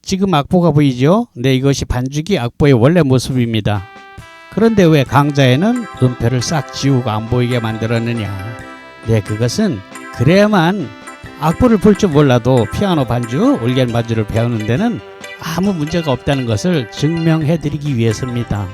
지금 악보가 보이죠? 네, 이것이 반주기 악보의 원래 모습입니다. 그런데 왜 강자에는 음표를 싹 지우고 안 보이게 만들었느냐? 네, 그것은 그래야만 악보를 볼 줄 몰라도 피아노 반주, 올겐 반주를 배우는 데는 아무 문제가 없다는 것을 증명해 드리기 위해서입니다.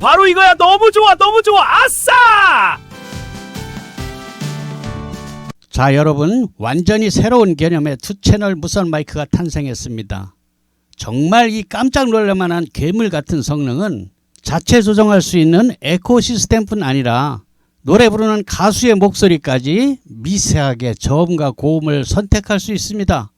바로 이거야. 너무 좋아, 너무 좋아. 아싸! 자, 여러분, 완전히 새로운 개념의 투채널 무선 마이크가 탄생했습니다. 정말 이 깜짝 놀랄만한 괴물 같은 성능은 자체 조정할 수 있는 에코 시스템뿐 아니라 노래 부르는 가수의 목소리까지 미세하게 저음과 고음을 선택할 수 있습니다.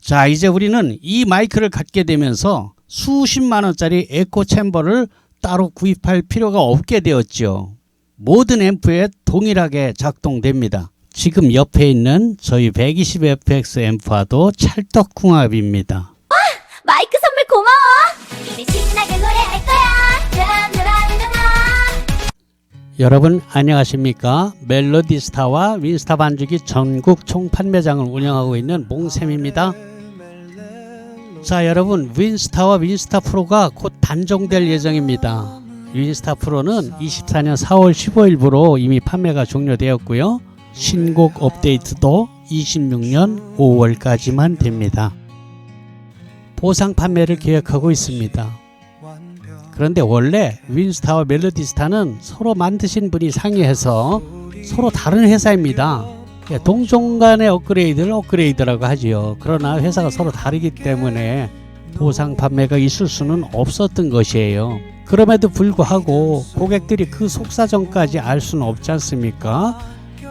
자, 이제 우리는 이 마이크를 갖게 되면서 수십만 원짜리 에코 챔버를 따로 구입할 필요가 없게 되었죠. 모든 앰프에 동일하게 작동됩니다. 지금 옆에 있는 저희 120fx 앰프와도 찰떡궁합입니다. 마이크 선물 고마워. 이제 신나게 노래할 거야. 여러분 안녕하십니까? 멜로디스타와 윈스타 반주기 전국 총판매장을 운영하고 있는 몽쌤입니다. 자, 여러분, 윈스타와 윈스타 프로가 곧 단종될 예정입니다. 윈스타 프로는 24년 4월 15일부로 이미 판매가 종료되었고요. 신곡 업데이트도 26년 5월까지만 됩니다. 보상 판매를 계획하고 있습니다. 그런데 원래 윈스타와 멜로디스타는 서로 만드신 분이 상의해서 서로 다른 회사입니다. 동종 간의 업그레이드라고 하지요. 그러나 회사가 서로 다르기 때문에 보상 판매가 있을 수는 없었던 것이에요. 그럼에도 불구하고 고객들이 그 속사정까지 알 수는 없지 않습니까?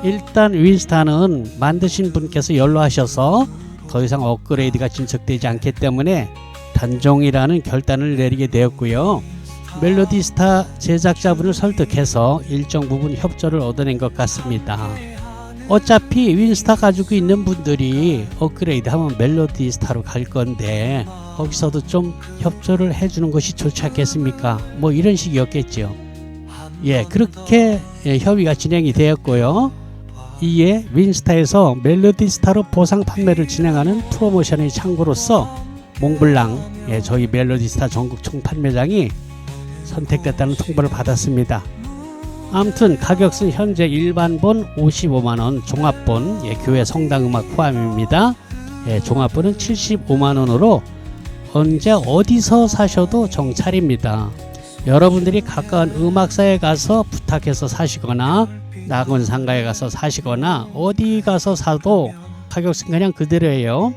일단 윈스타는 만드신 분께서 연로하셔서 더 이상 업그레이드가 진척되지 않기 때문에 단종이라는 결단을 내리게 되었고요. 멜로디스타 제작자분을 설득해서 일정 부분 협조를 얻어낸 것 같습니다. 어차피 윈스타 가지고 있는 분들이 업그레이드 하면 멜로디 스타로 갈 건데 거기서도 좀 협조를 해주는 것이 좋지 않겠습니까? 뭐 이런 식이었겠죠. 예, 그렇게 협의가 진행이 되었고요. 이에 윈스타에서 멜로디 스타로 보상 판매를 진행하는 프로모션의 창구로서 몽블랑, 저희 멜로디 스타 전국 총판매장이 선택됐다는 통보를 받았습니다. 아무튼 가격은 현재 일반본 55만원, 종합본, 교회 성당음악 포함입니다. 종합본은 75만원으로 언제 어디서 사셔도 정찰입니다. 여러분들이 가까운 음악사에 가서 부탁해서 사시거나 낙원상가에 가서 사시거나 어디 가서 사도 가격은 그냥 그대로예요.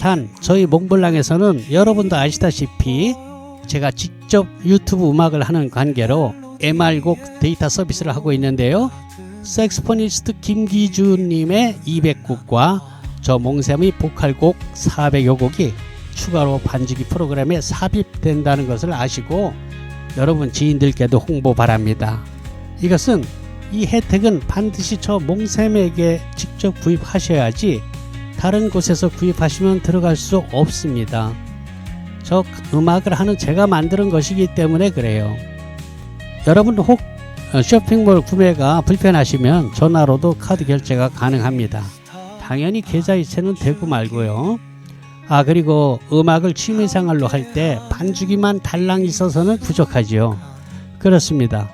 단 저희 몽블랑에서는 여러분도 아시다시피 제가 직접 유튜브 음악을 하는 관계로 MR곡 데이터 서비스를 하고 있는데요. 색스포니스트 김기준님의 200곡과 저 몽샘의 보컬곡 400여 곡이 추가로 반주기 프로그램에 삽입된다는 것을 아시고 여러분 지인들께도 홍보 바랍니다. 이것은 이 혜택은 반드시 저 몽샘에게 직접 구입하셔야지 다른 곳에서 구입하시면 들어갈 수 없습니다. 저 음악을 하는 제가 만드는 것이기 때문에 그래요. 여러분 혹 쇼핑몰 구매가 불편하시면 전화로도 카드 결제가 가능합니다. 당연히 계좌이체는 되고 말고요. 그리고 음악을 취미생활로 할 때 반주기만 달랑 있어서는 부족하지요. 그렇습니다.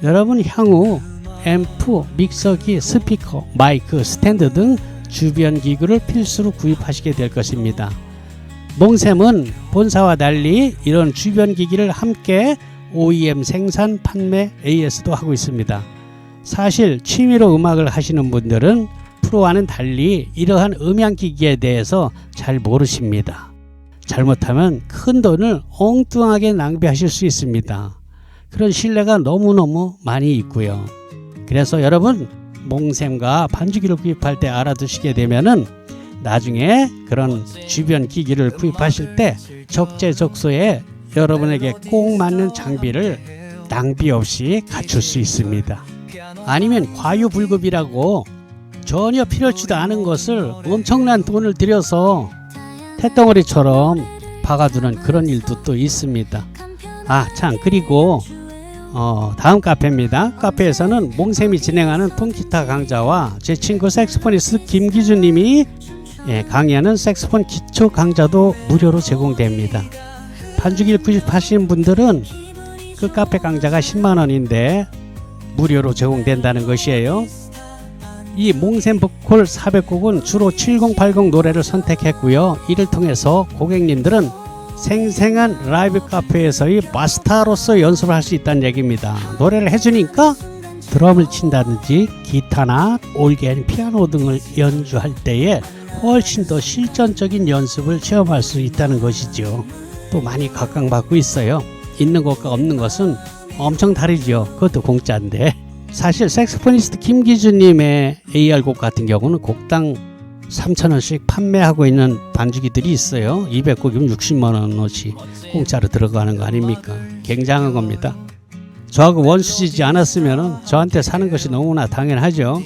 여러분 향후 앰프, 믹서기, 스피커, 마이크, 스탠드 등 주변 기구를 필수로 구입하시게 될 것입니다. 몽샘은 본사와 달리 이런 주변 기기를 함께 OEM 생산, 판매, AS도 하고 있습니다. 사실 취미로 음악을 하시는 분들은 프로와는 달리 이러한 음향기기에 대해서 잘 모르십니다. 잘못하면 큰 돈을 엉뚱하게 낭비하실 수 있습니다. 그런 신뢰가 너무너무 많이 있고요. 그래서 여러분 몽샘과 반주기를 구입할 때 알아두시게 되면은 나중에 그런 주변 기기를 구입하실 때 적재적소에 여러분에게 꼭 맞는 장비를 낭비 없이 갖출 수 있습니다. 아니면 과유불급이라고 전혀 필요하지도 않은 것을 엄청난 돈을 들여서 태덩어리처럼 박아두는 그런 일도 또 있습니다. 참 그리고 다음 카페입니다. 카페에서는 몽샘이 진행하는 통기타 강좌와 제 친구 색스포니스트 김기준님이 강의하는 색스폰 기초 강좌도 무료로 제공됩니다. 반주기를 구입하시는 분들은 그 카페 강좌가 10만원인데 무료로 제공된다는 것이에요. 이 몽샘 보컬 400곡은 주로 7080 노래를 선택했고요. 이를 통해서 고객님들은 생생한 라이브 카페에서의 마스터로서 연습을 할 수 있다는 얘기입니다. 노래를 해주니까 드럼을 친다든지 기타나 올겐, 피아노 등을 연주할 때에 훨씬 더 실전적인 연습을 체험할 수 있다는 것이죠. 또 많이 각광받고 있어요. 있는 것과 없는 것은 엄청 다르죠. 그것도 공짜인데. 사실 색스포니스트 김기준님의 AR곡 같은 경우는 곡당 3,000원씩 판매하고 있는 반주기들이 있어요. 200곡이면 60만원어치 공짜로 들어가는 거 아닙니까? 굉장한 겁니다. 저하고 원수지지 않았으면 저한테 사는 것이 너무나 당연하죠.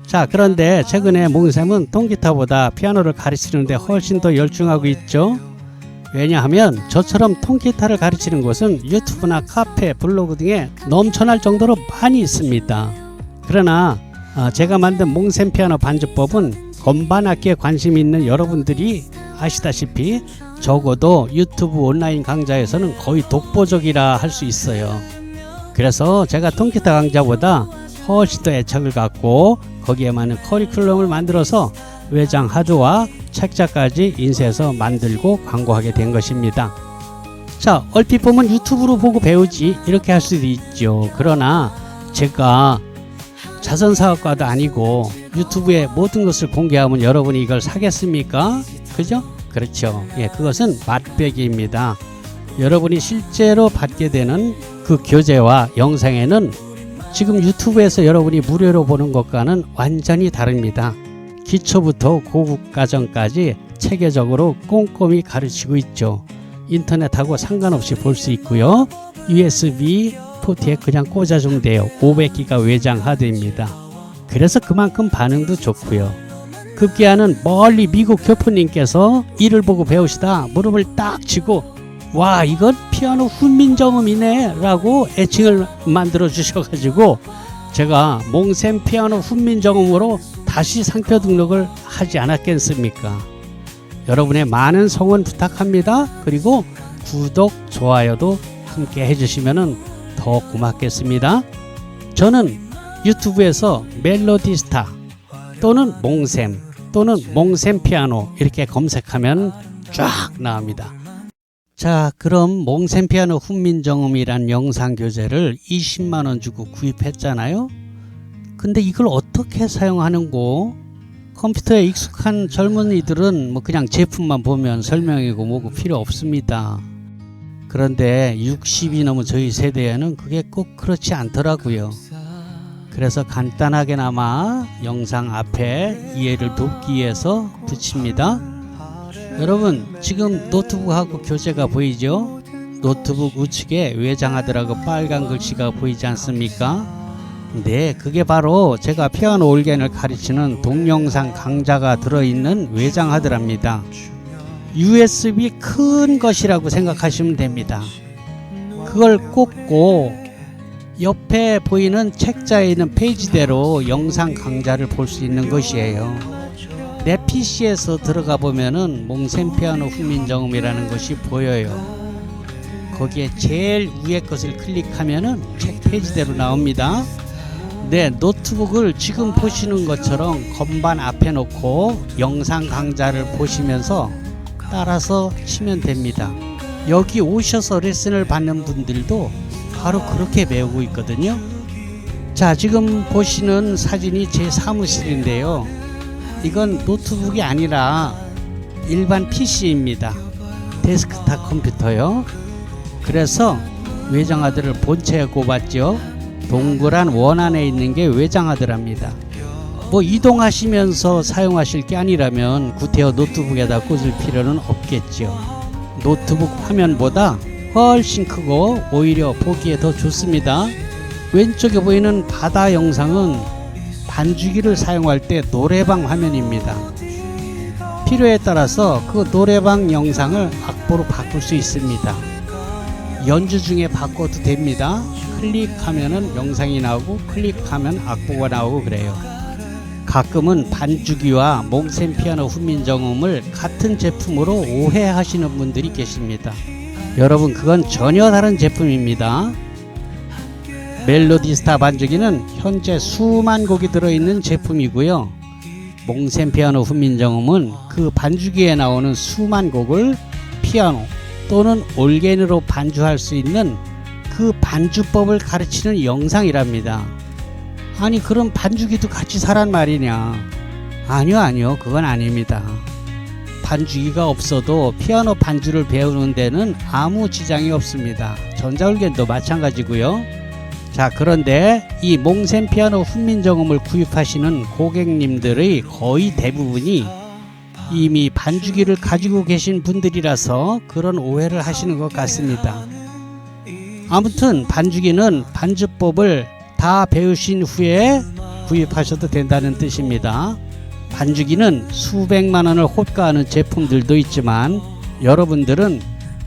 자, 그런데 최근에 몽샘은 통기타보다 피아노를 가르치는데 훨씬 더 열중하고 있죠. 왜냐하면 저처럼 통기타를 가르치는 곳은 유튜브나 카페, 블로그 등에 넘쳐날 정도로 많이 있습니다. 그러나 제가 만든 몽샘 피아노 반주법은 건반 악기에 관심 있는 여러분들이 아시다시피 적어도 유튜브 온라인 강좌에서는 거의 독보적이라 할 수 있어요. 그래서 제가 통기타 강좌보다 훨씬 더 애착을 갖고 거기에 맞는 커리큘럼을 만들어서 외장 하드와 책자까지 인쇄해서 만들고 광고하게 된 것입니다. 자, 얼핏 보면 유튜브로 보고 배우지 이렇게 할 수도 있죠. 그러나 제가 자선사업가도 아니고 유튜브에 모든 것을 공개하면 여러분이 이걸 사겠습니까? 그죠? 그렇죠. 그것은 맛배기입니다. 여러분이 실제로 받게 되는 그 교재와 영상에는 지금 유튜브에서 여러분이 무료로 보는 것과는 완전히 다릅니다. 기초부터 고급 과정까지 체계적으로 꼼꼼히 가르치고 있죠. 인터넷하고 상관없이 볼 수 있고요. USB 포트에 그냥 꽂아주면 돼요. 500기가 외장 하드입니다. 그래서 그만큼 반응도 좋고요. 급기야는 멀리 미국 교포님께서 이를 보고 배우시다 무릎을 딱 치고 와 이건 피아노 훈민정음이네 라고 애칭을 만들어 주셔가지고 제가 몽샘 피아노 훈민정음으로 다시 상표 등록을 하지 않았겠습니까? 여러분의 많은 성원 부탁합니다. 그리고 구독, 좋아요도 함께 해주시면 더 고맙겠습니다. 저는 유튜브에서 멜로디스타 또는 몽샘 또는 몽샘 피아노 이렇게 검색하면 쫙 나옵니다. 자, 그럼 몽샘 피아노 훈민정음이란 영상 교재를 20만원 주고 구입했잖아요. 근데 이걸 어떻게 사용하는고? 컴퓨터에 익숙한 젊은이들은 뭐 그냥 제품만 보면 설명이고 뭐고 필요 없습니다. 그런데 60이 넘은 저희 세대에는 그게 꼭 그렇지 않더라고요. 그래서 간단하게나마 영상 앞에 이해를 돕기 위해서 붙입니다. 여러분 지금 노트북하고 교재가 보이죠? 노트북 우측에 외장하드라고 빨간 글씨가 보이지 않습니까? 네, 그게 바로 제가 피아노 올겐을 가르치는 동영상 강좌가 들어있는 외장하드랍니다. USB 큰 것이라고 생각하시면 됩니다. 그걸 꽂고 옆에 보이는 책자에 있는 페이지대로 영상 강좌를 볼 수 있는 것이에요. 내 PC에서 들어가 보면은 몽샘 피아노 훈민정음이라는 것이 보여요. 거기에 제일 위에 것을 클릭하면은 책 페이지대로 나옵니다. 네, 노트북을 지금 보시는 것처럼 건반 앞에 놓고 영상 강좌를 보시면서 따라서 치면 됩니다. 여기 오셔서 레슨을 받는 분들도 바로 그렇게 배우고 있거든요. 자, 지금 보시는 사진이 제 사무실인데요. 이건 노트북이 아니라 일반 PC입니다. 데스크탑 컴퓨터요. 그래서 외장하드를 본체에 꼽았죠. 동그란 원 안에 있는 게 외장하드랍니다. 뭐 이동하시면서 사용하실 게 아니라면 구태여 노트북에다 꽂을 필요는 없겠죠. 노트북 화면보다 훨씬 크고 오히려 보기에 더 좋습니다. 왼쪽에 보이는 바다 영상은 반주기를 사용할 때 노래방 화면입니다. 필요에 따라서 그 노래방 영상을 악보로 바꿀 수 있습니다. 연주 중에 바꿔도 됩니다. 클릭하면은 영상이 나오고 클릭하면 악보가 나오고 그래요. 가끔은 반주기와 몽샘 피아노 훈민정음을 같은 제품으로 오해하시는 분들이 계십니다. 여러분 그건 전혀 다른 제품입니다. 멜로디스타 반주기는 현재 수만 곡이 들어있는 제품이고요. 몽샘 피아노 훈민정음은 그 반주기에 나오는 수만 곡을 피아노 또는 올겐으로 반주할 수 있는 그 반주법을 가르치는 영상이랍니다. 아니 그럼 반주기도 같이 사란 말이냐? 아니요 그건 아닙니다. 반주기가 없어도 피아노 반주를 배우는 데는 아무 지장이 없습니다. 전자올겐도 마찬가지고요. 자, 그런데 이 몽샘 피아노 훈민정음을 구입하시는 고객님들의 거의 대부분이 이미 반주기를 가지고 계신 분들이라서 그런 오해를 하시는 것 같습니다. 아무튼 반주기는 반주법을 다 배우신 후에 구입하셔도 된다는 뜻입니다. 반주기는 수백만 원을 호가하는 제품들도 있지만 여러분들은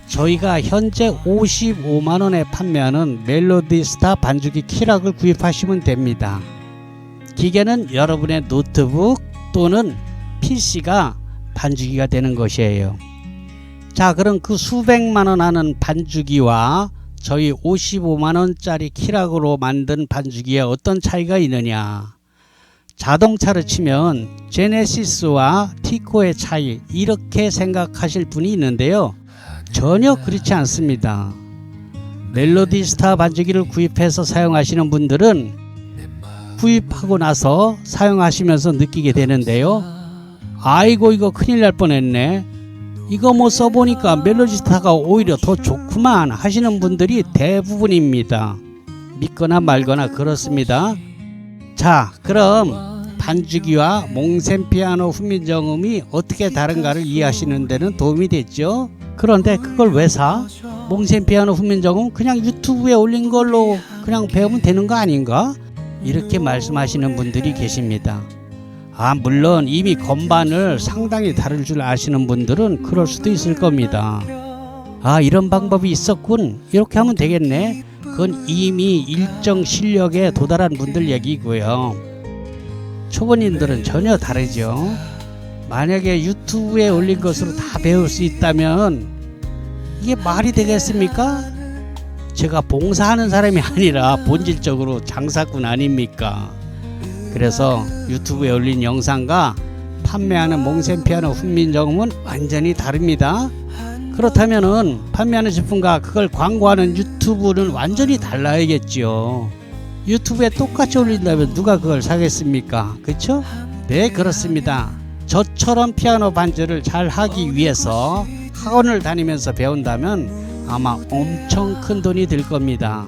저희가 현재 55만 원에 판매하는 멜로디스타 반주기 키락을 구입하시면 됩니다. 기계는 여러분의 노트북 또는 PC가 반주기가 되는 것이에요. 자, 그럼 그 수백만 원 하는 반주기와 저희 55만 원짜리 키락으로 만든 반주기에 어떤 차이가 있느냐? 자동차를 치면 제네시스와 티코의 차이 이렇게 생각하실 분이 있는데요. 전혀 그렇지 않습니다. 멜로디스타 반주기를 구입해서 사용하시는 분들은 구입하고 나서 사용하시면서 느끼게 되는데요. 아이고 이거 큰일 날 뻔했네. 이거 뭐 써보니까 멜로디스타가 오히려 더 좋구만 하시는 분들이 대부분입니다. 믿거나 말거나 그렇습니다. 자, 그럼 반주기와 몽샘 피아노 훈민정음이 어떻게 다른가를 이해하시는 데는 도움이 됐죠. 그런데 그걸 왜 사? 몽샘 피아노 훈민정음 그냥 유튜브에 올린 걸로 그냥 배우면 되는 거 아닌가? 이렇게 말씀하시는 분들이 계십니다. 물론 이미 건반을 상당히 다룰 줄 아시는 분들은 그럴 수도 있을 겁니다. 이런 방법이 있었군, 이렇게 하면 되겠네. 그건 이미 일정 실력에 도달한 분들 얘기고요. 초보님들은 전혀 다르죠. 만약에 유튜브에 올린 것으로 다 배울 수 있다면 이게 말이 되겠습니까? 제가 봉사하는 사람이 아니라 본질적으로 장사꾼 아닙니까? 그래서 유튜브에 올린 영상과 판매하는 몽셈 피아노 훈민정음은 완전히 다릅니다. 그렇다면은 판매하는 제품과 그걸 광고하는 유튜브는 완전히 달라야겠죠. 유튜브에 똑같이 올린다면 누가 그걸 사겠습니까? 그렇죠? 네, 그렇습니다. 저처럼 피아노 반주를 잘 하기 위해서 학원을 다니면서 배운다면 아마 엄청 큰 돈이 들 겁니다.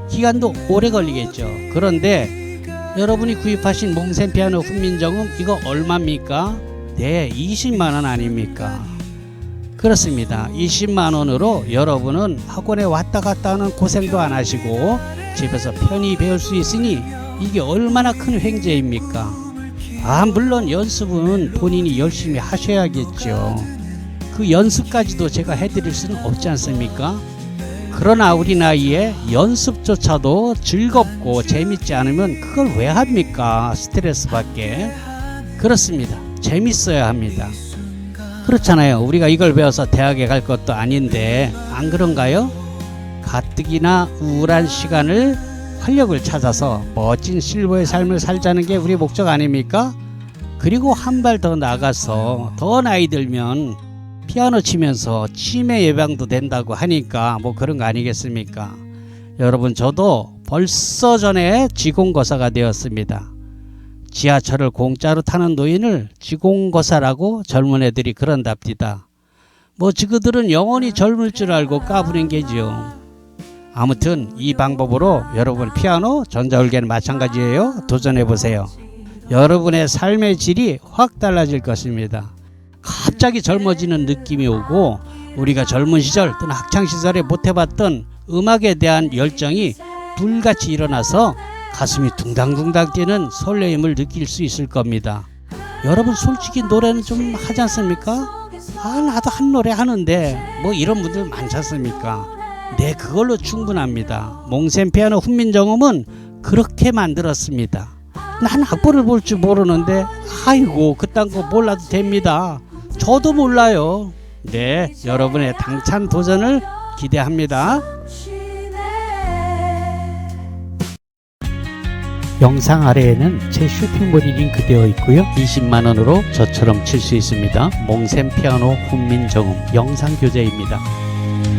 기간도 오래 걸리겠죠. 그런데 여러분이 구입하신 몽셈 피아노 훈민정음 이거 얼마입니까? 네, 20만원 아닙니까? 그렇습니다. 20만원으로 여러분은 학원에 왔다 갔다 하는 고생도 안 하시고 집에서 편히 배울 수 있으니 이게 얼마나 큰 횡재입니까? 물론 연습은 본인이 열심히 하셔야겠죠. 그 연습까지도 제가 해드릴 수는 없지 않습니까? 그러나 우리 나이에 연습조차도 즐겁고 재밌지 않으면 그걸 왜 합니까? 스트레스 받게. 그렇습니다. 재밌어야 합니다. 그렇잖아요. 우리가 이걸 배워서 대학에 갈 것도 아닌데 안 그런가요? 가뜩이나 우울한 시간을 활력을 찾아서 멋진 실버의 삶을 살자는 게 우리 목적 아닙니까? 그리고 한 발 더 나가서 더 나이 들면 피아노 치면서 치매 예방도 된다고 하니까 뭐 그런 거 아니겠습니까? 여러분, 저도 벌써 전에 지공거사가 되었습니다. 지하철을 공짜로 타는 노인을 지공거사라고 젊은 애들이 그런답니다. 뭐 지그들은 영원히 젊을 줄 알고 까부는 게지요. 아무튼 이 방법으로 여러분 피아노, 전자올개는 마찬가지예요. 도전해보세요. 여러분의 삶의 질이 확 달라질 것입니다. 갑자기 젊어지는 느낌이 오고 우리가 젊은 시절 또는 학창시절에 못해봤던 음악에 대한 열정이 불같이 일어나서 가슴이 둥당둥당 뛰는 설레임을 느낄 수 있을 겁니다. 여러분, 솔직히 노래는 좀 하지 않습니까? 나도 한 노래 하는데 뭐 이런 분들 많지 않습니까? 네, 그걸로 충분합니다. 몽셈 피아노 훈민정음은 그렇게 만들었습니다. 난 악보를 볼 줄 모르는데 아이고 그딴 거 몰라도 됩니다. 저도 몰라요. 네, 여러분의 당찬 도전을 기대합니다. 영상 아래에는 제 쇼핑몰 링크 되어 있고요. 20만원으로 저처럼 칠 수 있습니다. 몽셈 피아노 훈민정음 영상 교재입니다.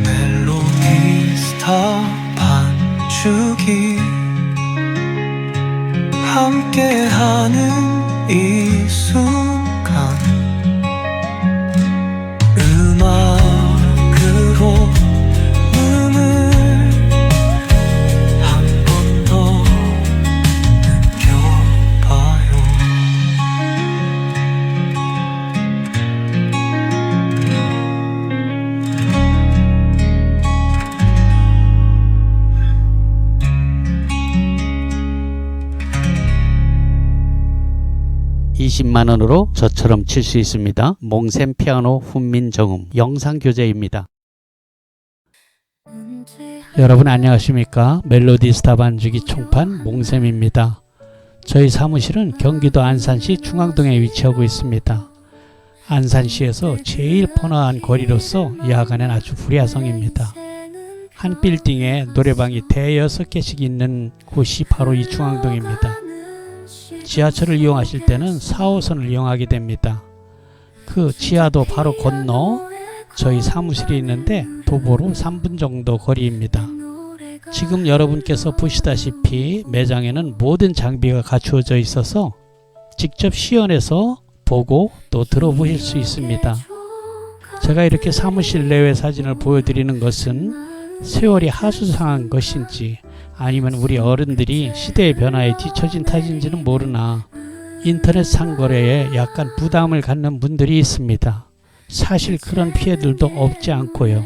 멜로디스타 반죽이 함께하는 이 순간 음악으로 음을 한 번 더 느껴봐요. (20만원으로) 저처럼 칠 수 있습니다. 몽셈 피아노 훈민정음 영상 교재입니다. 여러분 안녕하십니까? 멜로디스타 반주기 총판 몽셈입니다. 저희 사무실은 경기도 안산시 중앙동에 위치하고 있습니다. 안산시에서 제일 번화한 거리로서 야간엔 아주 불야성입니다. 한 빌딩에 노래방이 대여섯 개씩 있는 곳이 바로 이 중앙동입니다. 지하철을 이용하실 때는 4호선을 이용하게 됩니다. 그 지하도 바로 건너 저희 사무실이 있는데 도보로 3분 정도 거리입니다. 지금 여러분께서 보시다시피 매장에는 모든 장비가 갖추어져 있어서 직접 시연해서 보고 또 들어보실 수 있습니다. 제가 이렇게 사무실 내외 사진을 보여드리는 것은 세월이 하수상한 것인지 아니면 우리 어른들이 시대의 변화에 뒤처진 탓인지는 모르나 인터넷 상거래에 약간 부담을 갖는 분들이 있습니다. 사실 그런 피해들도 없지 않고요.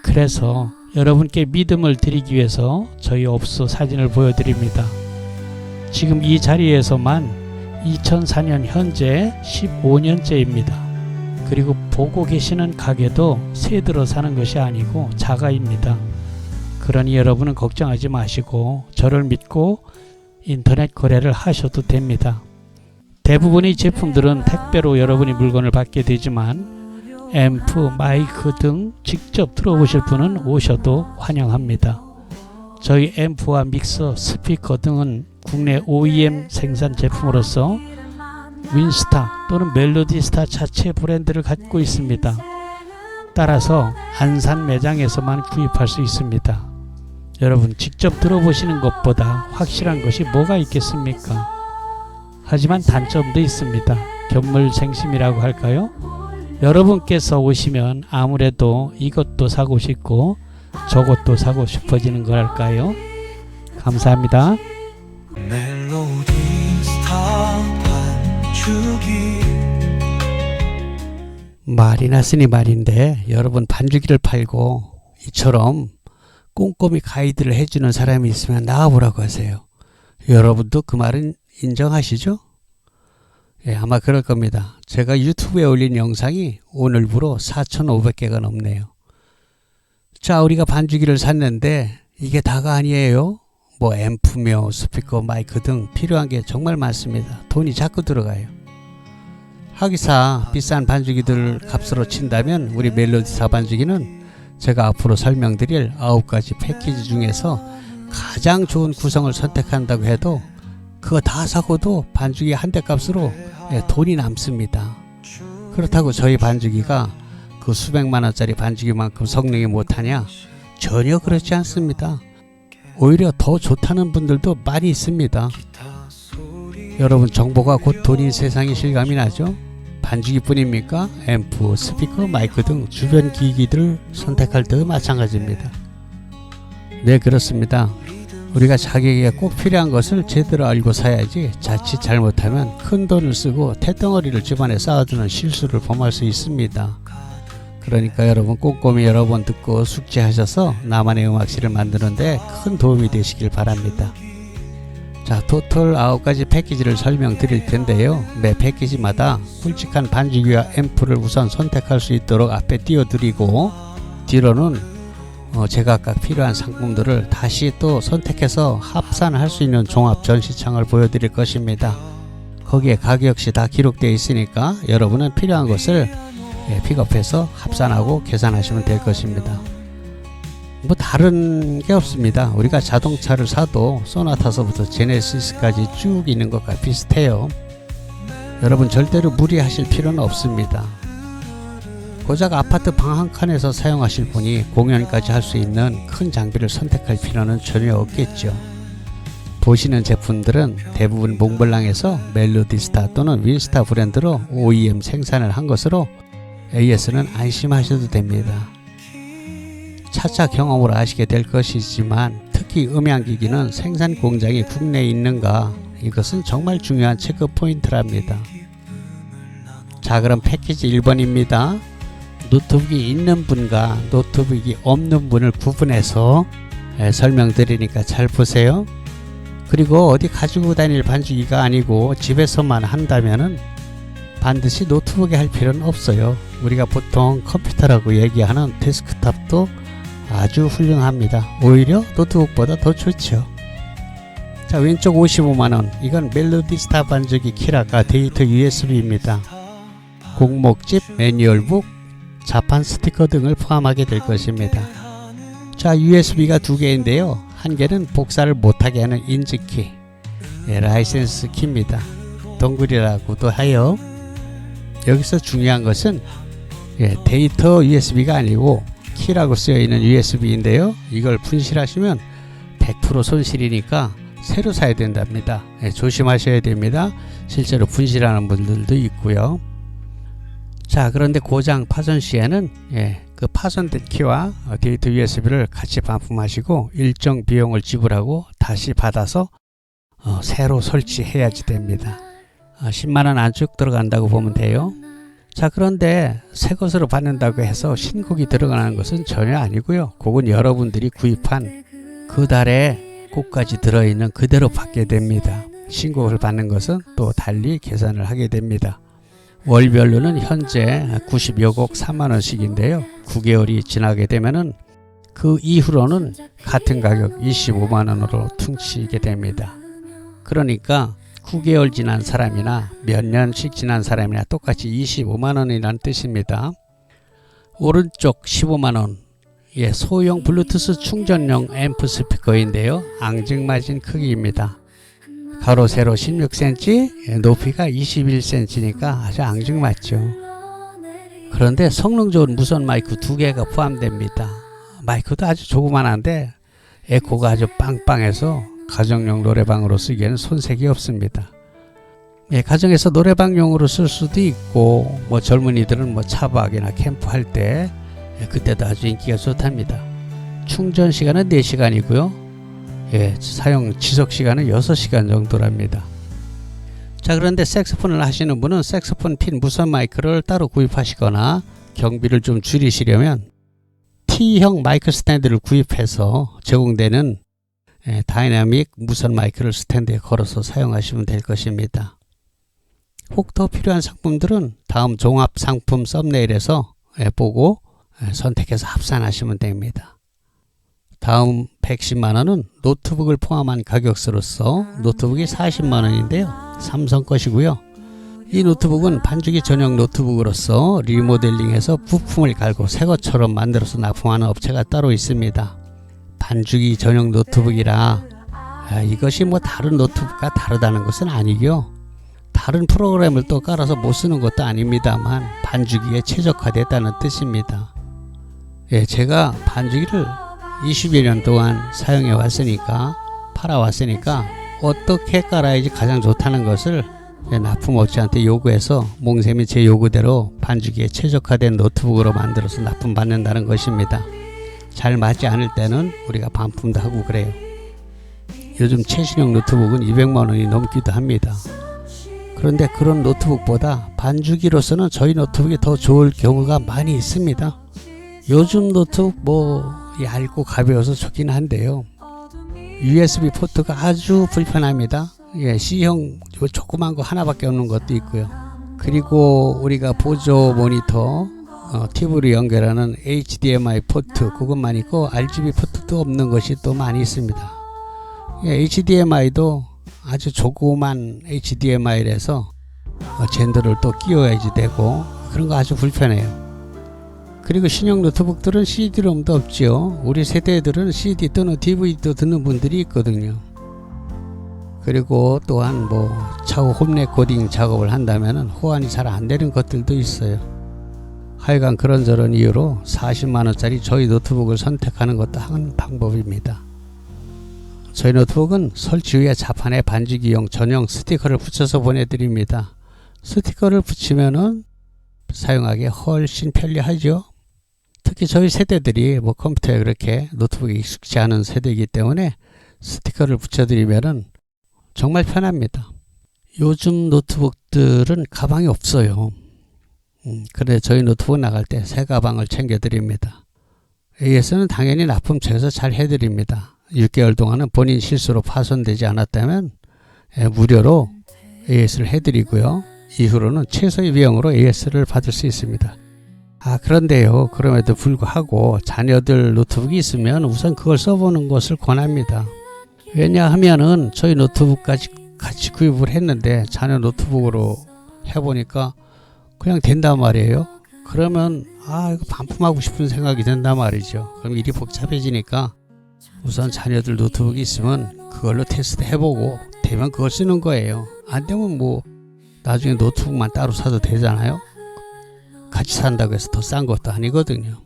그래서 여러분께 믿음을 드리기 위해서 저희 업소 사진을 보여드립니다. 지금 이 자리에서만 2004년 현재 15년째입니다. 그리고 보고 계시는 가게도 새 들어 사는 것이 아니고 자가입니다. 그러니 여러분은 걱정하지 마시고 저를 믿고 인터넷 거래를 하셔도 됩니다. 대부분의 제품들은 택배로 여러분이 물건을 받게 되지만 앰프, 마이크 등 직접 들어보실 분은 오셔도 환영합니다. 저희 앰프와 믹서, 스피커 등은 국내 OEM 생산 제품으로서 윈스타 또는 멜로디스타 자체 브랜드를 갖고 있습니다. 따라서 안산 매장에서만 구입할 수 있습니다. 여러분 직접 들어보시는 것보다 확실한 것이 뭐가 있겠습니까? 하지만 단점도 있습니다. 견물생심이라고 할까요? 여러분께서 오시면 아무래도 이것도 사고 싶고 저것도 사고 싶어지는 거랄까요? 감사합니다. 멜로디 스타 반주기 말이 났으니 말인데 여러분 반주기를 팔고 이처럼 꼼꼼히 가이드를 해주는 사람이 있으면 나와보라고 하세요. 여러분도 그 말은 인정하시죠? 예, 아마 그럴 겁니다. 제가 유튜브에 올린 영상이 오늘부로 4,500개가 넘네요. 자, 우리가 반주기를 샀는데 이게 다가 아니에요. 뭐 앰프며 스피커, 마이크 등 필요한 게 정말 많습니다. 돈이 자꾸 들어가요. 하기사 비싼 반주기들 값으로 친다면 우리 멜로디스타 반주기는 제가 앞으로 설명드릴 9가지 패키지 중에서 가장 좋은 구성을 선택한다고 해도 그거 다 사고도 반주기 한 대 값으로 돈이 남습니다. 그렇다고 저희 반주기가 그 수백만 원짜리 반주기만큼 성능이 못하냐? 전혀 그렇지 않습니다. 오히려 더 좋다는 분들도 많이 있습니다. 여러분 정보가 곧 돈인 세상이 실감이 나죠? 반주기뿐입니까? 앰프, 스피커, 마이크 등 주변 기기들을 선택할 때도 마찬가지입니다. 네, 그렇습니다. 우리가 자기에게 꼭 필요한 것을 제대로 알고 사야지 자칫 잘못하면 큰 돈을 쓰고 태덩어리를 집안에 쌓아두는 실수를 범할 수 있습니다. 그러니까 여러분 꼼꼼히 여러 번 듣고 숙지하셔서 나만의 음악실을 만드는데 큰 도움이 되시길 바랍니다. 자, 토탈 9가지 패키지를 설명드릴 텐데요. 매 패키지마다 굵직한 반주기와 앰프를 우선 선택할 수 있도록 앞에 띄워드리고 뒤로는 제각각 필요한 상품들을 다시 또 선택해서 합산할 수 있는 종합 전시창을 보여드릴 것입니다. 거기에 가격 역시 다 기록되어 있으니까 여러분은 필요한 것을 픽업해서 합산하고 계산하시면 될 것입니다. 뭐 다른 게 없습니다. 우리가 자동차를 사도 소나타서부터 제네시스까지 쭉 있는 것과 비슷해요. 여러분 절대로 무리하실 필요는 없습니다. 고작 아파트 방 한 칸에서 사용하실 분이 공연까지 할 수 있는 큰 장비를 선택할 필요는 전혀 없겠죠. 보시는 제품들은 대부분 몽블랑에서 멜로디스타 또는 윈스타 브랜드로 OEM 생산을 한 것으로 AS는 안심하셔도 됩니다. 차차 경험으로 아시게 될 것이지만 특히 음향기기는 생산 공장이 국내에 있는가, 이것은 정말 중요한 체크 포인트랍니다. 자, 그럼 패키지 1번입니다. 노트북이 있는 분과 노트북이 없는 분을 구분해서 설명드리니까 잘 보세요. 그리고 어디 가지고 다닐 반주기가 아니고 집에서만 한다면은 반드시 노트북에 할 필요는 없어요. 우리가 보통 컴퓨터라고 얘기하는 데스크탑도 아주 훌륭합니다. 오히려 노트북보다 더 좋죠. 자, 왼쪽 55만원, 이건 멜로디스타 반주기 키라가 데이터 USB입니다. 곡목집, 매뉴얼북, 자판 스티커 등을 포함하게 될 것입니다. 자, USB가 두 개인데요. 한 개는 복사를 못하게 하는 인증키, 라이센스 키입니다. 동글이라고도 하여. 여기서 중요한 것은 데이터 USB가 아니고 키라고 쓰여있는 USB인데요. 이걸 분실하시면 100% 손실이니까 새로 사야 된답니다. 조심하셔야 됩니다. 실제로 분실하는 분들도 있고요. 자, 그런데 고장 파손 시에는 그 파손된 키와 데이터 USB를 같이 반품하시고 일정 비용을 지불하고 다시 받아서 새로 설치해야지 됩니다. 10만원 안쪽 들어간다고 보면 돼요. 자, 그런데 새 것으로 받는다고 해서 신곡이 들어가는 것은 전혀 아니고요. 그건 여러분들이 구입한 그 달에 곡까지 들어있는 그대로 받게 됩니다. 신곡을 받는 것은 또 달리 계산을 하게 됩니다. 월별로는 현재 90여 곡 3만원씩인데요. 9개월이 지나게 되면은 그 이후로는 같은 가격 25만원으로 퉁치게 됩니다. 그러니까 9개월 지난 사람이나 몇 년씩 지난 사람이나 똑같이 25만원이라는 뜻입니다. 오른쪽 15만원 소형 블루투스 충전용 앰프 스피커인데요. 앙증맞은 크기입니다. 가로 세로 16cm, 높이가 21cm니까 아주 앙증맞죠. 그런데 성능 좋은 무선 마이크 2개가 포함됩니다. 마이크도 아주 조그만한데 에코가 아주 빵빵해서 가정용 노래방으로 쓰기에는 손색이 없습니다. 가정에서 노래방용으로 쓸 수도 있고 젊은이들은 차박이나 캠프할 때 그때도 아주 인기가 좋답니다. 충전 시간은 4시간이고요. 사용 지속 시간은 6시간 정도랍니다. 자, 그런데 색소폰을 하시는 분은 색소폰 핀 무선 마이크를 따로 구입하시거나 경비를 좀 줄이시려면 T형 마이크 스탠드를 구입해서 제공되는 다이나믹 무선 마이크를 스탠드에 걸어서 사용하시면 될 것입니다. 혹 더 필요한 상품들은 다음 종합 상품 썸네일에서 보고 선택해서 합산하시면 됩니다. 다음 110만원은 노트북을 포함한 가격으로서 노트북이 40만원인데요. 삼성 것이고요. 이 노트북은 반죽이 전용 노트북으로서 리모델링해서 부품을 갈고 새 것처럼 만들어서 납품하는 업체가 따로 있습니다. 반죽이 전용 노트북이라 이것이 다른 노트북과 다르다는 것은 아니고요. 다른 프로그램을 또 깔아서 못 쓰는 것도 아닙니다만 반죽이에 최적화됐다는 뜻입니다. 제가 반죽이를 20여 년 동안 사용해 왔으니까 팔아왔으니까 어떻게 깔아야지 가장 좋다는 것을 납품업체한테 요구해서 몽셈이 제 요구대로 반죽이에 최적화된 노트북으로 만들어서 납품받는다는 것입니다. 잘 맞지 않을 때는 우리가 반품도 하고 그래요. 요즘 최신형 노트북은 200만원이 넘기도 합니다. 그런데 그런 노트북보다 반죽이로서는 저희 노트북이 더 좋을 경우가 많이 있습니다. 요즘 노트북 얇고 가벼워서 좋긴 한데요. USB 포트가 아주 불편합니다. C형 조그만 거 하나밖에 없는 것도 있고요. 그리고 우리가 보조 모니터 TV로 연결하는 HDMI 포트 그것만 있고 RGB 포트도 없는 것이 또 많이 있습니다. HDMI도 아주 조그만 HDMI라서 젠더를 또 끼워야지 되고 그런 거 아주 불편해요. 그리고 신형 노트북들은 CD-ROM도 없죠. 우리 세대들은 CD 또는 DVD도 듣는 분들이 있거든요. 그리고 또한 차후 홈 레코딩 작업을 한다면 호환이 잘 안 되는 것들도 있어요. 하여간 그런저런 이유로 40만원짜리 저희 노트북을 선택하는 것도 한 방법입니다. 저희 노트북은 설치 후에 자판에 반죽이용 전용 스티커를 붙여서 보내드립니다. 스티커를 붙이면은 사용하기 훨씬 편리하죠. 특히 저희 세대들이 컴퓨터에 그렇게 노트북이 익숙지 않은 세대이기 때문에 스티커를 붙여드리면은 정말 편합니다. 요즘 노트북들은 가방이 없어요. 그래 저희 노트북 나갈 때 새 가방을 챙겨드립니다. AS는 당연히 납품처에서 잘 해드립니다. 6개월 동안은 본인 실수로 파손되지 않았다면 무료로 AS를 해드리고요. 이후로는 최소의 비용으로 AS를 받을 수 있습니다. 그런데요, 그럼에도 불구하고 자녀들 노트북이 있으면 우선 그걸 써보는 것을 권합니다. 왜냐하면은 저희 노트북까지 같이 구입을 했는데 자녀 노트북으로 해보니까 그냥 된단 말이에요. 그러면 이거 반품하고 싶은 생각이 든단 말이죠. 그럼 일이 복잡해지니까 우선 자녀들 노트북이 있으면 그걸로 테스트 해보고 되면 그걸 쓰는 거예요. 안 되면 나중에 노트북만 따로 사도 되잖아요. 같이 산다고 해서 더 싼 것도 아니거든요.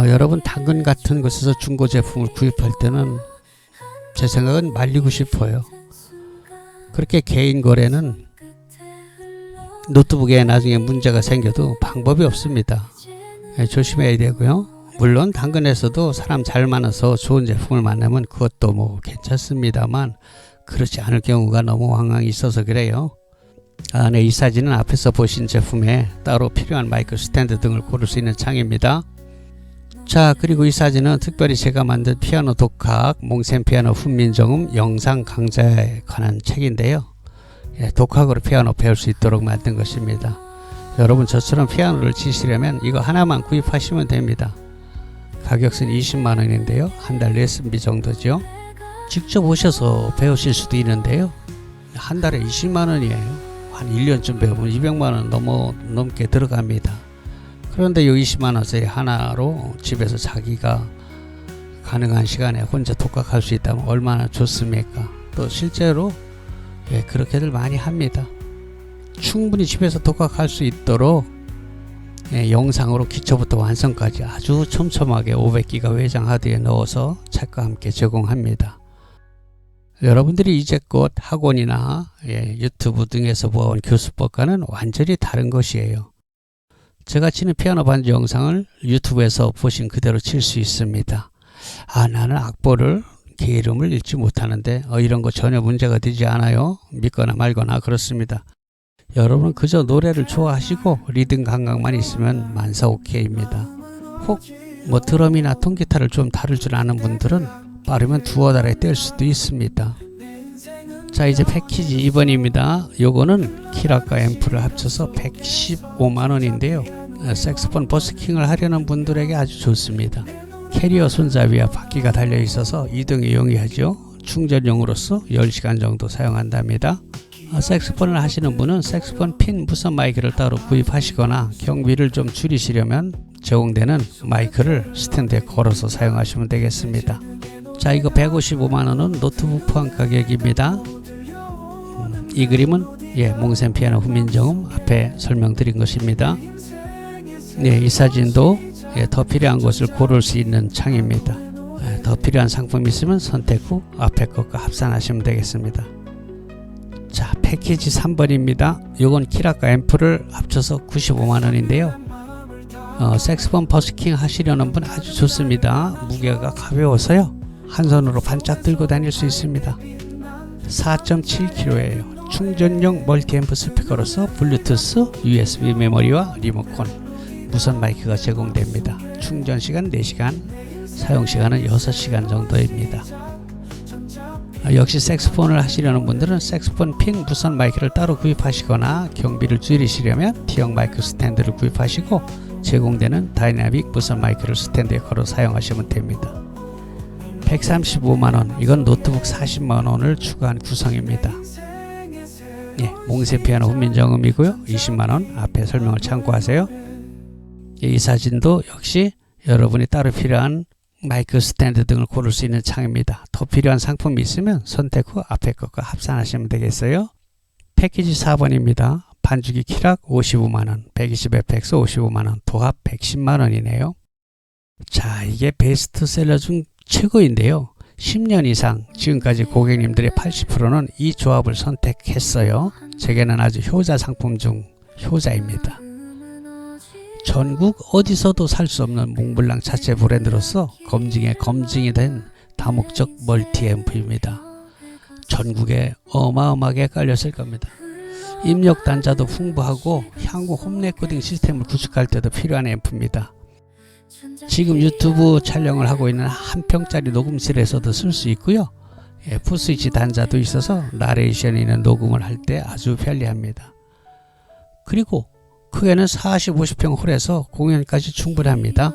여러분 당근 같은 곳에서 중고 제품을 구입할 때는 제 생각은 말리고 싶어요. 그렇게 개인 거래는 노트북에 나중에 문제가 생겨도 방법이 없습니다. 조심해야 되고요. 물론 당근에서도 사람 잘 만나서 좋은 제품을 만나면 그것도 괜찮습니다만 그렇지 않을 경우가 너무 황당히 있어서 그래요. 이 사진은 앞에서 보신 제품에 따로 필요한 마이크 스탠드 등을 고를 수 있는 창입니다. 자, 그리고 이 사진은 특별히 제가 만든 피아노 독학 몽센 피아노 훈민정음 영상 강좌에 관한 책인데요. 독학으로 피아노 배울 수 있도록 만든 것입니다. 여러분 저처럼 피아노를 치시려면 이거 하나만 구입하시면 됩니다. 가격은 20만원인데요. 한 달 레슨비 정도죠. 직접 오셔서 배우실 수도 있는데요. 한 달에 20만원이에요. 한 1년쯤 배우면 200만원 넘게 들어갑니다. 그런데 이 20만원짜리 하나로 집에서 자기가 가능한 시간에 혼자 독학할 수 있다면 얼마나 좋습니까? 또 실제로 그렇게들 많이 합니다. 충분히 집에서 독학할 수 있도록 영상으로 기초부터 완성까지 아주 촘촘하게 500기가 외장 하드에 넣어서 책과 함께 제공합니다. 여러분들이 이제껏 학원이나 유튜브 등에서 보아온 교수법과는 완전히 다른 것이에요. 제가 치는 피아노 반주 영상을 유튜브에서 보신 그대로 칠 수 있습니다. 나는 악보를 개 이름을 읽지 못하는데 이런 거 전혀 문제가 되지 않아요. 믿거나 말거나 그렇습니다. 여러분은 그저 노래를 좋아하시고 리듬 감각만 있으면 만사 오케이입니다. 혹 드럼이나 통기타를 좀 다룰 줄 아는 분들은 빠르면 두어 달에 뗄 수도 있습니다. 자, 이제 패키지 2번입니다. 요거는 키락과 앰프를 합쳐서 115만원인데요. 색소폰 버스킹을 하려는 분들에게 아주 좋습니다. 캐리어 손잡이와 바퀴가 달려 있어서 이동이 용이하죠. 충전용으로서 10시간 정도 사용한답니다. 색소폰을 하시는 분은 색소폰 핀 무선 마이크를 따로 구입하시거나 경비를 좀 줄이시려면 제공되는 마이크를 스탠드에 걸어서 사용하시면 되겠습니다. 자, 이거 155만원은 노트북 포함 가격입니다. 이 그림은 몽센 피아노 훈민정음 앞에 설명드린 것입니다. 이 사진도 더 필요한 것을 고를 수 있는 창입니다. 더 필요한 상품이 있으면 선택 후 앞에 것과 합산하시면 되겠습니다. 자, 패키지 3번입니다. 요건 키락과 앰프를 합쳐서 95만원인데요. 색소폰 버스킹 하시려는 분 아주 좋습니다. 무게가 가벼워서요. 한 손으로 반짝 들고 다닐 수 있습니다. 4.7kg예요. 충전용 멀티앰프 스피커로서 블루투스, USB 메모리와 리모컨, 무선 마이크가 제공됩니다. 충전 시간 4시간, 사용 시간은 6시간 정도입니다. 역시 색소폰을 하시려는 분들은 색소폰 핀 무선 마이크를 따로 구입하시거나 경비를 줄이시려면 T형 마이크 스탠드를 구입하시고 제공되는 다이나믹 무선 마이크를 스탠드에 걸어 사용하시면 됩니다. 135만원, 이건 노트북 40만원을 추가한 구성입니다. 몽센 피아노 훈민정음이고요. 20만원, 앞에 설명을 참고하세요. 이 사진도 역시 여러분이 따로 필요한 마이크 스탠드 등을 고를 수 있는 창입니다. 더 필요한 상품이 있으면 선택 후 앞에 것과 합산하시면 되겠어요. 패키지 4번입니다. 반주기 키락 55만원, 120fx 55만원, 도합 110만원이네요. 자, 이게 베스트셀러 중 최고인데요. 10년 이상 지금까지 고객님들의 80%는 이 조합을 선택했어요. 제게는 아주 효자 상품 중 효자입니다. 전국 어디서도 살 수 없는 몽블랑 자체 브랜드로서 검증이 된 다목적 멀티앰프입니다. 전국에 어마어마하게 깔렸을 겁니다. 입력 단자도 풍부하고 향후 홈 레코딩 시스템을 구축할 때도 필요한 앰프입니다. 지금 유튜브 촬영을 하고 있는 한 평짜리 녹음실에서도 쓸 수 있고요. 풋스위치 단자도 있어서 나레이션이 있는 녹음을 할 때 아주 편리합니다. 그리고 크게는 40, 50평 홀에서 공연까지 충분합니다.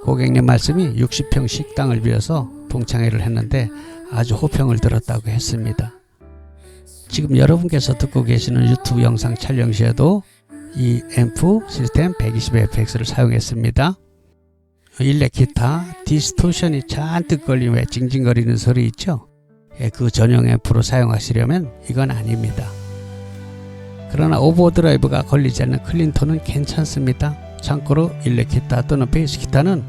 고객님 말씀이 60평 식당을 빌어서 동창회를 했는데 아주 호평을 들었다고 했습니다. 지금 여러분께서 듣고 계시는 유튜브 영상 촬영 시에도 이 앰프 시스템 120fx를 사용했습니다. 일렉 기타 디스토션이 잔뜩 걸린 왜 징징거리는 소리 있죠? 그 전용 앰프로 사용하시려면 이건 아닙니다. 그러나 오버드라이브가 걸리지 않는 클린톤은 괜찮습니다. 참고로 일렉 기타 또는 베이스 기타는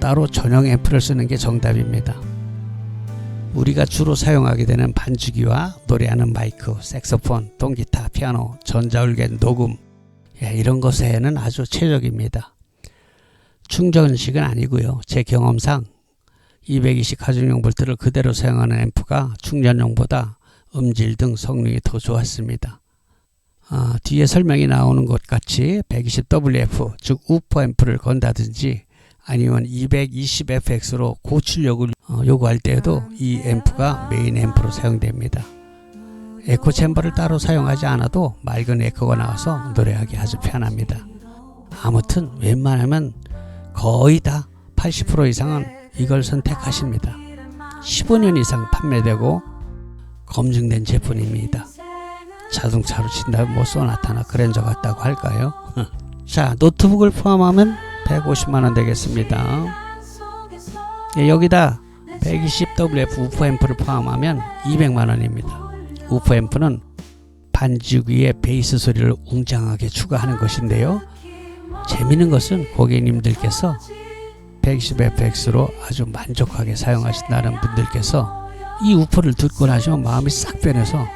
따로 전용 앰프를 쓰는 게 정답입니다. 우리가 주로 사용하게 되는 반주기와 노래하는 마이크, 색소폰, 통기타, 피아노, 전자올겐, 녹음 이런 것에는 아주 최적입니다. 충전식은 아니고요. 제 경험상 220 가정용 볼트를 그대로 사용하는 앰프가 충전용보다 음질 등 성능이 더 좋았습니다. 뒤에 설명이 나오는 것 같이 120WF 즉 우퍼 앰프를 건다든지 아니면 220fx로 고출력을 요구할 때에도 이 앰프가 메인 앰프로 사용됩니다. 에코 챔버를 따로 사용하지 않아도 맑은 에코가 나와서 노래하기 아주 편합니다. 아무튼 웬만하면 거의 다 80% 이상은 이걸 선택하십니다. 15년 이상 판매되고 검증된 제품입니다. 자동차로 친다면 뭐 소나타나 그랜저 같다고 할까요? 자, 노트북을 포함하면 150만원 되겠습니다. 예, 여기다 120WF 우퍼 앰프를 포함하면 200만원입니다. 우퍼 앰프는 반죽 위에 베이스 소리를 웅장하게 추가하는 것인데요. 재미있는 것은 고객님들께서 120fx로 아주 만족하게 사용하신다는 분들께서 이 우퍼를 듣고 나시면 마음이 싹 변해서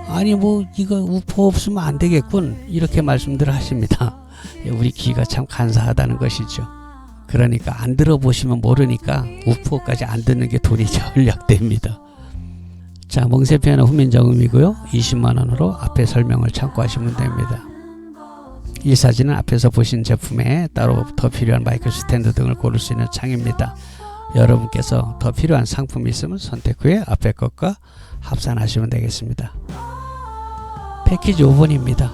아니 뭐 이거 우퍼 없으면 안 되겠군 이렇게 말씀들을 하십니다. 우리 귀가 참 간사하다는 것이죠. 그러니까 안 들어보시면 모르니까 우퍼까지 안 듣는 게 돈이 절약됩니다. 자, 몽세 피아노 후면정음이고요. 20만원으로 앞에 설명을 참고하시면 됩니다. 이 사진은 앞에서 보신 제품에 따로 더 필요한 마이크 스탠드 등을 고를 수 있는 창입니다. 여러분께서 더 필요한 상품이 있으면 선택 후에 앞에 것과 합산하시면 되겠습니다. 패키지 5번입니다.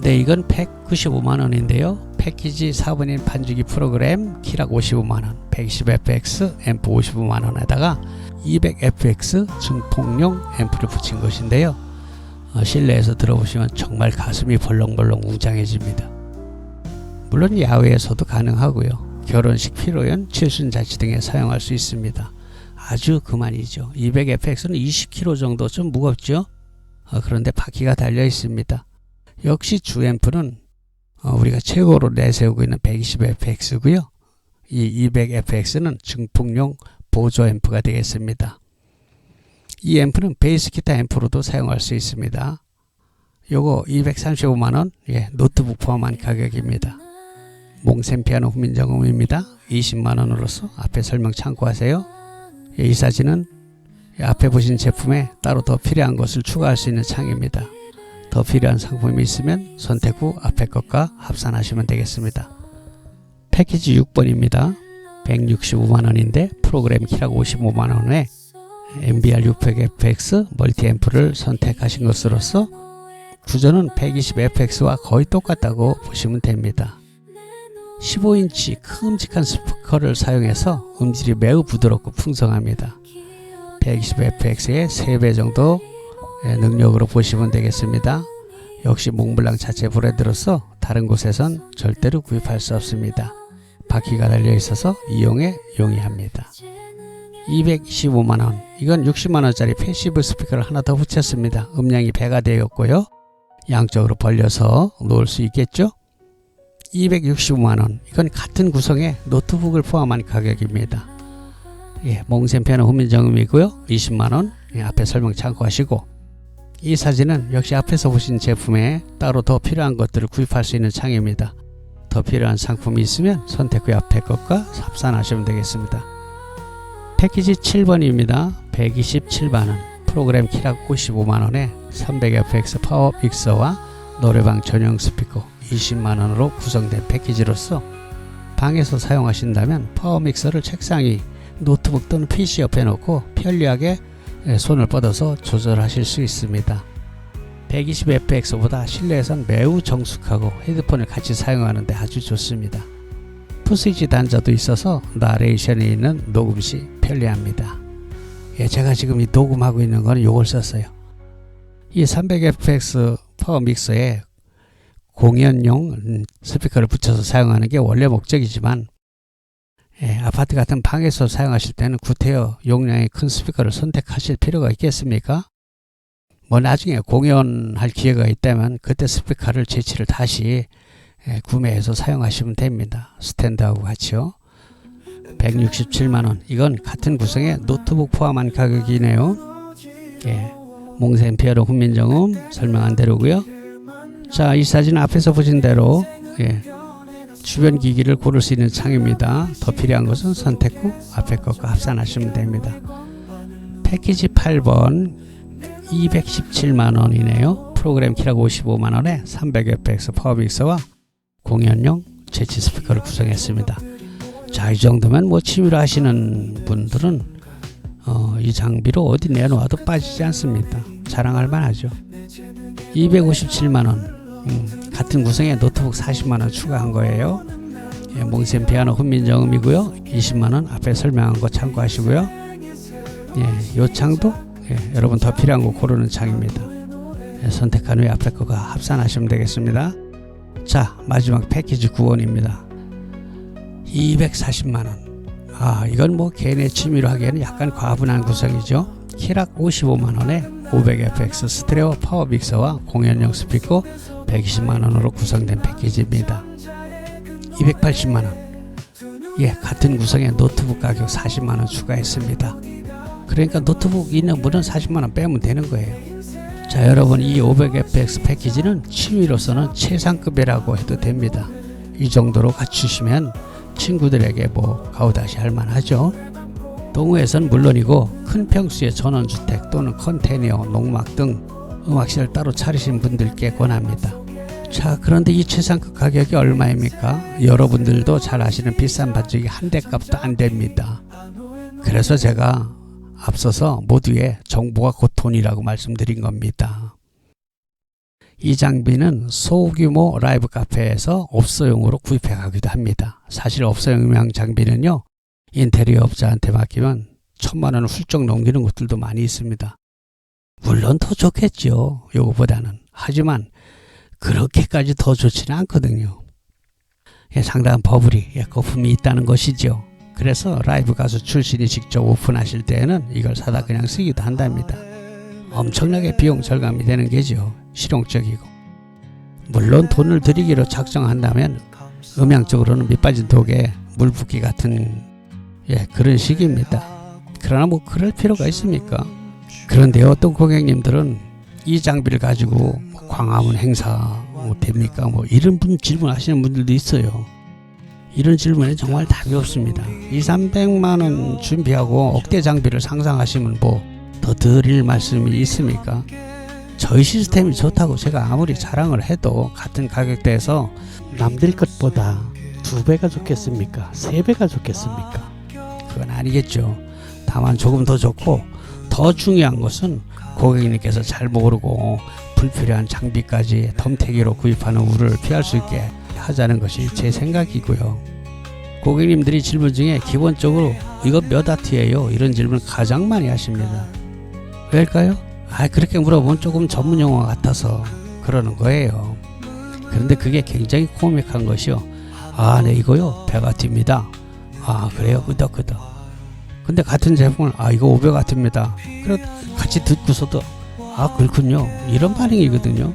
네, 이건 195만원인데요. 패키지 4번인 반주기 프로그램 키락 55만원, 120fx 앰프 55만원에다가 200fx 증폭용 앰프를 붙인 것인데요. 실내에서 들어보시면 정말 가슴이 벌렁벌렁 웅장해집니다. 물론 야외에서도 가능하고요. 결혼식 피로연, 칠순자치 등에 사용할 수 있습니다. 아주 그만이죠. 200fx는 20kg 정도 좀 무겁죠. 그런데 바퀴가 달려 있습니다. 역시 주 앰프는 우리가 최고로 내세우고 있는 120fx고요. 이 200fx는 증폭용 보조 앰프가 되겠습니다. 이 앰프는 베이스 기타 앰프로도 사용할 수 있습니다. 요거 235만원, 예, 노트북 포함한 가격입니다. 몽센 피아노 후면정음입니다. 20만원으로서 앞에 설명 참고하세요. 예, 이 사진은 앞에 보신 제품에 따로 더 필요한 것을 추가할 수 있는 창입니다. 더 필요한 상품이 있으면 선택 후 앞에 것과 합산하시면 되겠습니다. 패키지 6번입니다. 165만원인데 프로그램 키락 55만원에 MBR 600fx 멀티앰프를 선택하신 것으로서 구조는 120fx와 거의 똑같다고 보시면 됩니다. 15인치 큼직한 스피커를 사용해서 음질이 매우 부드럽고 풍성합니다. 120fx의 3배 정도 능력으로 보시면 되겠습니다. 역시 몽블랑 자체 브랜드로서 다른 곳에선 절대로 구입할 수 없습니다. 바퀴가 달려 있어서 이용에 용이합니다. 225만원, 이건 60만원짜리 패시브 스피커를 하나 더 붙였습니다. 음량이 배가 되었고요. 양쪽으로 벌려서 놓을 수 있겠죠. 265만원, 이건 같은 구성의 노트북을 포함한 가격입니다. 예, 몽센 피아노 후면정음이고요. 20만원, 예, 앞에 설명 참고하시고, 이 사진은 역시 앞에서 보신 제품에 따로 더 필요한 것들을 구입할 수 있는 창입니다. 더 필요한 상품이 있으면 선택 후 앞에 것과 합산하시면 되겠습니다. 패키지 7번입니다. 127만원, 프로그램 키락 55만원에 300fx 파워 믹서와 노래방 전용 스피커 20만원으로 구성된 패키지로서 방에서 사용하신다면 파워 믹서를 책상 위, 노트북 또는 PC 옆에 놓고 편리하게 손을 뻗어서 조절하실 수 있습니다. 120fx보다 실내에선 매우 정숙하고 헤드폰을 같이 사용하는데 아주 좋습니다. 푸스위치 단자도 있어서 나레이션이 있는 녹음 시 편리합니다. 예, 제가 지금 이 녹음하고 있는 거는 요걸 썼어요. 이 300fx 파워 믹서에 공연용 스피커를 붙여서 사용하는 게 원래 목적이지만, 예, 아파트 같은 방에서 사용하실 때는 구태여 용량이 큰 스피커를 선택하실 필요가 있겠습니까? 뭐 나중에 공연할 기회가 있다면 그때 스피커를 재치를 다시 구매해서 사용하시면 됩니다. 스탠드하고 같이요. 167만원, 이건 같은 구성의 노트북 포함한 가격이네요. 예, 몽센 피아노 후면정음 설명한 대로고요. 자, 이 사진 앞에서 보신 대로, 예, 주변 기기를 고를 수 있는 창입니다. 더 필요한 것은 선택 후 앞에 것과 합산하시면 됩니다. 패키지 8번 217만원이네요. 프로그램 키락 55만원에 300fx 파워믹서와 공연용 재치 스피커를 구성했습니다. 자, 이 정도면 뭐 취미로 하시는 분들은 이 장비로 어디 내놓아도 빠지지 않습니다. 자랑할 만하죠. 257만원, 같은 구성에 노트북 40만원 추가한 거예요. 예, 몽센 피아노 훈민정음이고요. 20만원 앞에 설명한 거 참고하시고요. 예, 요 창도 여러분 더 필요한 거 고르는 창입니다. 예, 선택한 후에 앞에 거가 합산하시면 되겠습니다. 자, 마지막 패키지 9원입니다. 240만원. 이건 뭐 개인의 취미로 하기에는 약간 과분한 구성이죠. 키락 55만원에 500fx 스테레오 파워 믹서와 공연용 스피커 120만원으로 구성된 패키지입니다. 280만원. 예, 같은 구성에 노트북 가격 40만원 추가했습니다. 그러니까 노트북 있는 분은 40만원 빼면 되는 거예요. 자, 여러분, 이 500fx 패키지는 취미로서는 최상급이라고 해도 됩니다. 이 정도로 갖추시면 친구들에게 뭐 가오다시 할 만하죠. 동호회에서는 물론이고 큰 평수의 전원주택 또는 컨테이너, 농막 등 음악실을 따로 차리신 분들께 권합니다. 자, 그런데 이 최상급 가격이 얼마입니까? 여러분들도 잘 아시는 비싼 반죽이 한 대 값도 안 됩니다. 그래서 제가 앞서서 모두의 정보가 곧 돈이라고 말씀드린 겁니다. 이 장비는 소규모 라이브 카페에서 업소용으로 구입해 가기도 합니다. 사실 업소용량 장비는요, 인테리어 업자한테 맡기면 1000만원을 훌쩍 넘기는 곳들도 많이 있습니다. 물론 더 좋겠죠, 요거보다는. 하지만 그렇게까지 더 좋지는 않거든요. 예, 상당한 버블이, 거품이 있다는 것이죠. 그래서 라이브 가수 출신이 직접 오픈하실 때에는 이걸 사다 그냥 쓰기도 한답니다. 엄청나게 비용 절감이 되는 게죠. 실용적이고. 물론 돈을 들이기로 작정한다면 음향적으로는 밑빠진 독에 물 붓기 같은 그런 식입니다. 그러나 뭐 그럴 필요가 있습니까? 그런데 어떤 고객님들은 이 장비를 가지고 광화문 행사 됩니까? 뭐 이런 질문하시는 분들도 있어요. 이런 질문에 정말 답이 없습니다. 200~300만원 준비하고 억대 장비를 상상하시면 뭐 더 드릴 말씀이 있습니까? 저희 시스템이 좋다고 제가 아무리 자랑을 해도 같은 가격대에서 남들 것보다 2배가 좋겠습니까? 3배가 좋겠습니까? 그건 아니겠죠. 다만 조금 더 좋고, 더 중요한 것은 고객님께서 잘 모르고 불필요한 장비까지 덤태기로 구입하는 우려를 피할 수 있게 하자는 것이 제 생각이고요. 고객님들이 질문 중에 기본적으로 이거 몇 와트예요? 이런 질문 가장 많이 하십니다. 왜일까요? 그렇게 물어보면 조금 전문 용어 같아서 그러는 거예요. 그런데 그게 굉장히 코믹한 것이요. 네, 이거요 100와트입니다. 그래요? 끄덕끄덕. 근데 같은 제품을 이거 500와트입니다. 그래 같이 듣고서도 그렇군요. 이런 반응이거든요.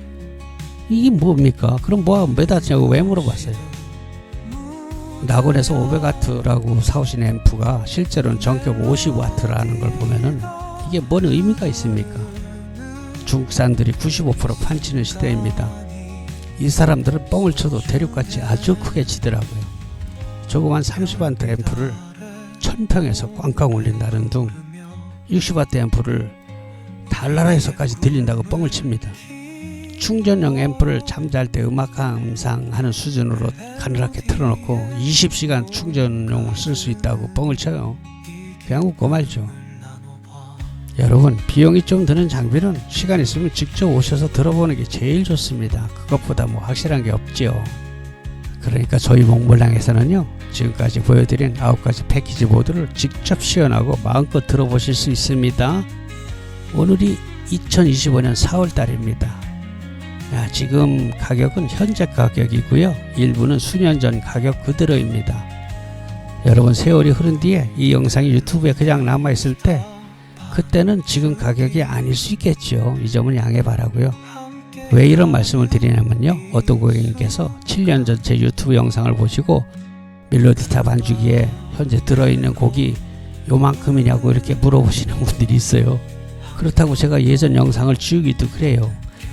이게 뭡니까? 그럼 몇 와트냐고 왜 물어봤어요? 낙원에서 500와트라고 사오신 앰프가 실제로는 전격 50와트라는 걸 보면은 이게 뭔 의미가 있습니까? 중국산들이 95% 판치는 시대입니다. 이 사람들은 뻥을 쳐도 대륙같이 아주 크게 치더라고요. 조그만 30와트 앰프를 1000평에서 꽝꽝 울린다는 둥, 60와트 앰프를 달나라에서까지 들린다고 뻥을 칩니다. 충전용 앰프를 잠잘 때 음악 감상하는 수준으로 가늘하게 틀어놓고 20시간 충전용을 쓸 수 있다고 뻥을 쳐요. 그냥 웃고 말죠. 여러분, 비용이 좀 드는 장비는 시간 있으면 직접 오셔서 들어보는 게 제일 좋습니다. 그것보다 뭐 확실한 게 없죠. 그러니까 저희 몽블랑에서는요, 지금까지 보여드린 9가지 패키지 모두를 직접 시연하고 마음껏 들어보실 수 있습니다. 오늘이 2025년 4월달입니다. 지금 가격은 현재 가격이고요. 일부는 수년 전 가격 그대로입니다. 여러분, 세월이 흐른 뒤에 이 영상이 유튜브에 그냥 남아있을 때 그때는 지금 가격이 아닐 수 있겠죠. 이 점은 양해 바라고요. 왜 이런 말씀을 드리냐면요, 어떤 고객님께서 7년 전 제 유튜브 영상을 보시고 멜로디타 반주기에 현재 들어있는 곡이 요만큼이냐고 이렇게 물어보시는 분들이 있어요. 그렇다고 제가 예전 영상을 지우기도 그래요.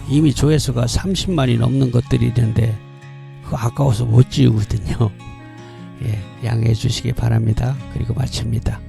이미 조회수가 30만이 넘는 것들이 있는데 그거 아까워서 못 지우거든요. 양해해 주시기 바랍니다. 그리고 마칩니다.